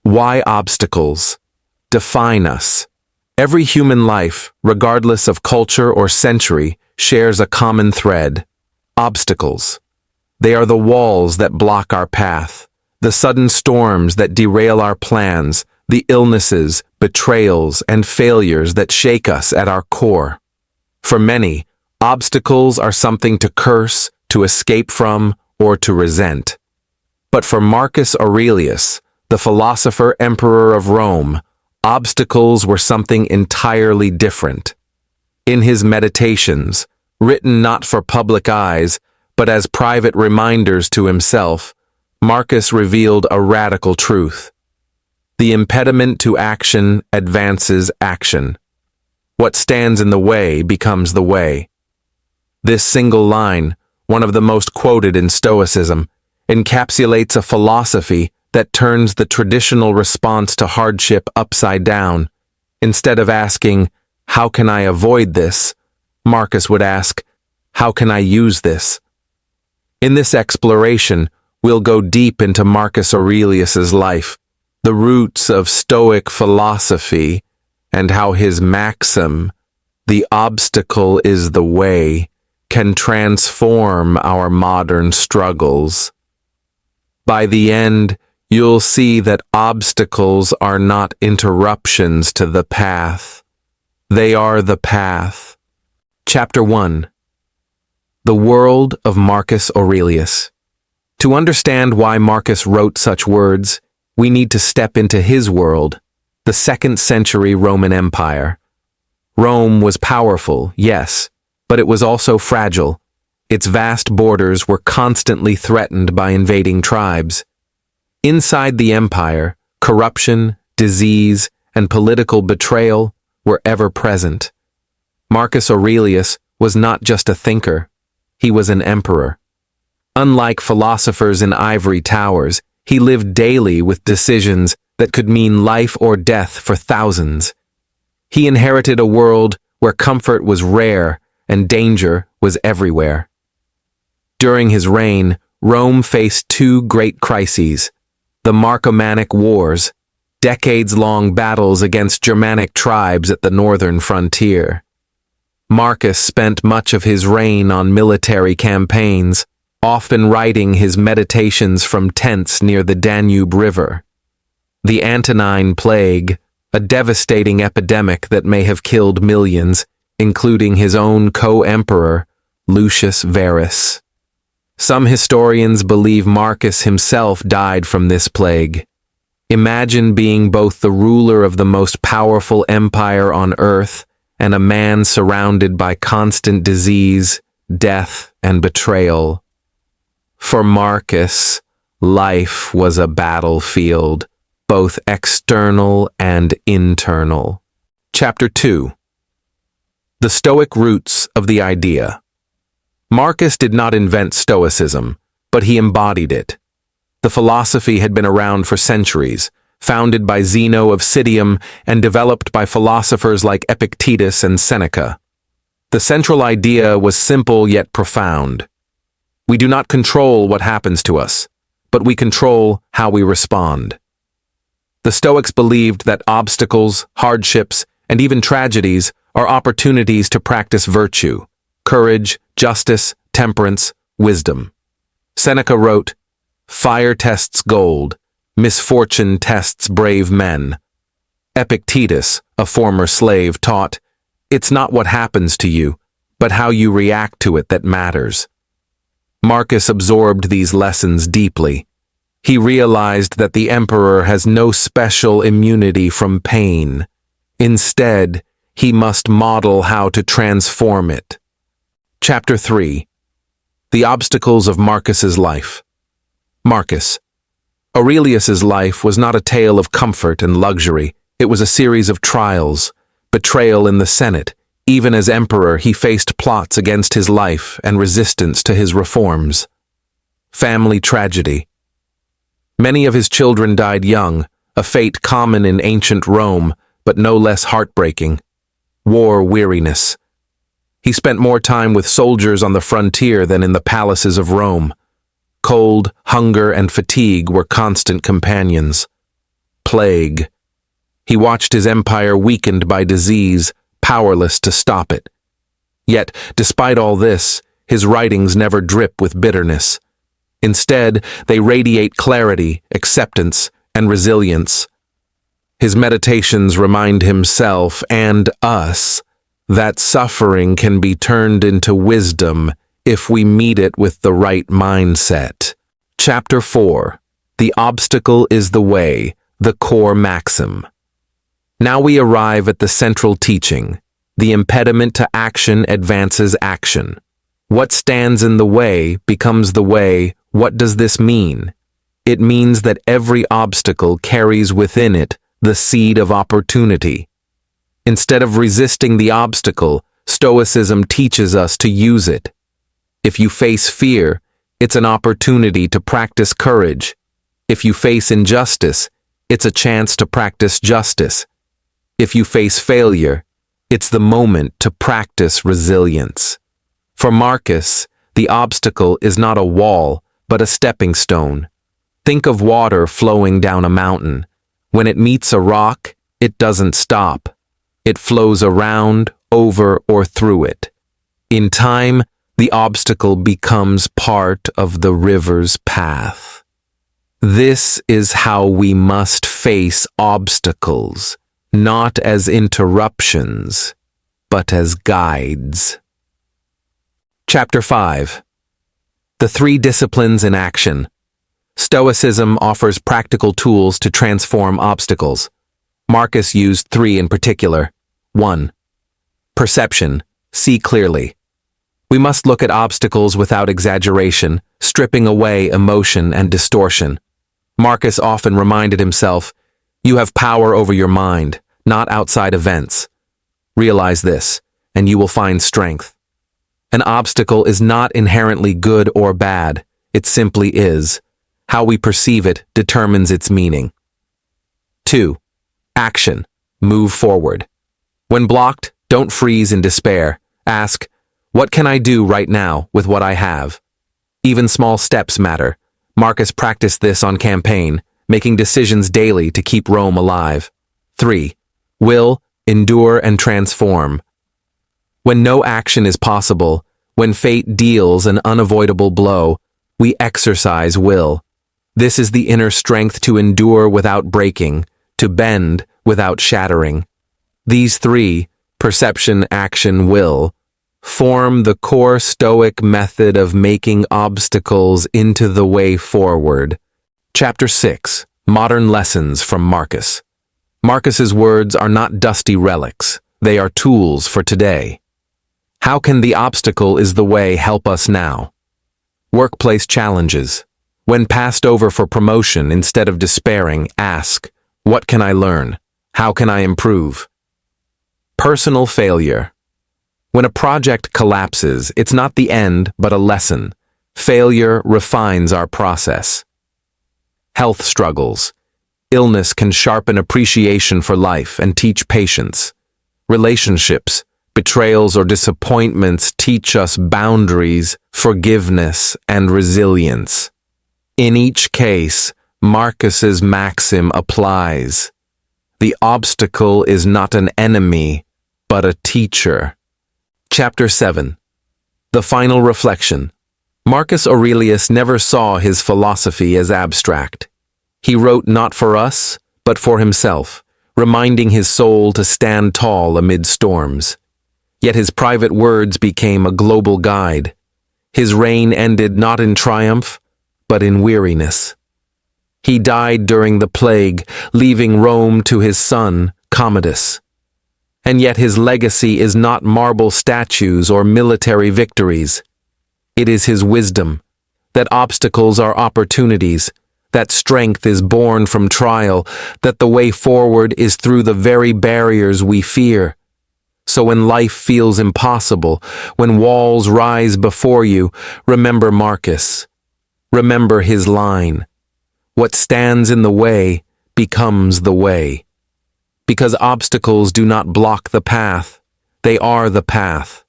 Why obstacles define us? Every human life, regardless of culture or century, shares a common thread: obstacles. They are the walls that block our path, the sudden storms that derail our plans, the illnesses, betrayals, and failures that shake us at our core. For many, obstacles are something to curse, to escape from, or to resent. But for Marcus Aurelius, the philosopher-emperor of Rome, obstacles were something entirely different. In his meditations, written not for public eyes, but as private reminders to himself, Marcus revealed a radical truth. The impediment to action advances action. What stands in the way becomes the way. This single line, one of the most quoted in Stoicism, encapsulates a philosophy that turns the traditional response to hardship upside down. Instead of asking, "How can I avoid this?" Marcus would ask, "How can I use this?" In this exploration, we'll go deep into Marcus Aurelius's life, the roots of Stoic philosophy, and how his maxim, "The obstacle is the way," can transform our modern struggles. By the end, you'll see that obstacles are not interruptions to the path. They are the path. Chapter 1. The World of Marcus Aurelius. To understand why Marcus wrote such words, we need to step into his world, the 2nd century Roman Empire. Rome was powerful, yes, but it was also fragile. Its vast borders were constantly threatened by invading tribes. Inside the empire, corruption, disease, and political betrayal were ever present. Marcus Aurelius was not just a thinker, he was an emperor. Unlike philosophers in ivory towers, he lived daily with decisions that could mean life or death for thousands. He inherited a world where comfort was rare and danger was everywhere. During his reign, Rome faced 2 great crises: the Marcomannic Wars, decades-long battles against Germanic tribes at the northern frontier. Marcus spent much of his reign on military campaigns, often writing his meditations from tents near the Danube River. The Antonine Plague, a devastating epidemic that may have killed millions, including his own co-emperor, Lucius Verus. Some historians believe Marcus himself died from this plague. Imagine being both the ruler of the most powerful empire on earth and a man surrounded by constant disease, death, and betrayal. For Marcus, life was a battlefield, both external and internal. Chapter 2. The Stoic Roots of the Idea. Marcus did not invent Stoicism, but he embodied it. The philosophy had been around for centuries, founded by Zeno of Citium and developed by philosophers like Epictetus and Seneca. The central idea was simple yet profound. We do not control what happens to us, but we control how we respond. The Stoics believed that obstacles, hardships, and even tragedies are opportunities to practice virtue, courage, justice, temperance, wisdom. Seneca wrote, "Fire tests gold, misfortune tests brave men." Epictetus, a former slave, taught, "It's not what happens to you, but how you react to it that matters." Marcus absorbed these lessons deeply. He realized that the emperor has no special immunity from pain. Instead, he must model how to transform it. Chapter 3. The Obstacles of Marcus's Life. Marcus. Aurelius's life was not a tale of comfort and luxury. It was a series of trials, betrayal in the Senate. Even as emperor, he faced plots against his life and resistance to his reforms. Family tragedy. Many of his children died young, a fate common in ancient Rome, but no less heartbreaking. War weariness. He spent more time with soldiers on the frontier than in the palaces of Rome. Cold, hunger, and fatigue were constant companions. plague. He watched his empire weakened by disease, powerless to stop it. Yet, despite all this, his writings never drip with bitterness. Instead, they radiate clarity, acceptance, and resilience. His meditations remind himself and us that suffering can be turned into wisdom if we meet it with the right mindset. Chapter 4. The obstacle is the way, the core maxim. Now we arrive at the central teaching. The impediment to action advances action. What stands in the way becomes the way. What does this mean? It means that every obstacle carries within it the seed of opportunity. Instead of resisting the obstacle, Stoicism teaches us to use it. If you face fear, it's an opportunity to practice courage. If you face injustice, it's a chance to practice justice. If you face failure, it's the moment to practice resilience. For Marcus, the obstacle is not a wall, but a stepping stone. Think of water flowing down a mountain. When it meets a rock, it doesn't stop. It flows around, over, or through it. In time, the obstacle becomes part of the river's path. This is how we must face obstacles, not as interruptions, but as guides. Chapter 5. The 3 disciplines in action. Stoicism offers practical tools to transform obstacles. Marcus used 3 in particular. 1. Perception. See clearly. We must look at obstacles without exaggeration, stripping away emotion and distortion. Marcus often reminded himself, "You have power over your mind, not outside events. Realize this, and you will find strength." An obstacle is not inherently good or bad, it simply is. How we perceive it determines its meaning. 2. Action. Move forward. When blocked, don't freeze in despair. Ask, what can I do right now with what I have? Even small steps matter. Marcus practiced this on campaign, making decisions daily to keep Rome alive. 3. Will, endure, and transform. When no action is possible, when fate deals an unavoidable blow, we exercise will. This is the inner strength to endure without breaking, to bend without shattering. These 3, perception, action, will, form the core Stoic method of making obstacles into the way forward. Chapter 6. Modern lessons from Marcus. Marcus's words are not dusty relics. They are tools for today. How can the obstacle is the way help us now? Workplace challenges. When passed over for promotion, instead of despairing, ask, what can I learn? How can I improve? Personal failure. When a project collapses, it's not the end, but a lesson. Failure refines our process. Health struggles. Illness can sharpen appreciation for life and teach patience. Relationships, betrayals, or disappointments teach us boundaries, forgiveness, and resilience. In each case, Marcus's maxim applies. The obstacle is not an enemy, but a teacher. Chapter 7. The final reflection. Marcus Aurelius never saw his philosophy as abstract. He wrote not for us, but for himself, reminding his soul to stand tall amid storms. Yet his private words became a global guide. His reign ended not in triumph, but in weariness. He died during the plague, leaving Rome to his son, Commodus. And yet his legacy is not marble statues or military victories. It is his wisdom, that obstacles are opportunities, that strength is born from trial, that the way forward is through the very barriers we fear. So when life feels impossible, when walls rise before you, remember Marcus. Remember his line. What stands in the way becomes the way. Because obstacles do not block the path, they are the path.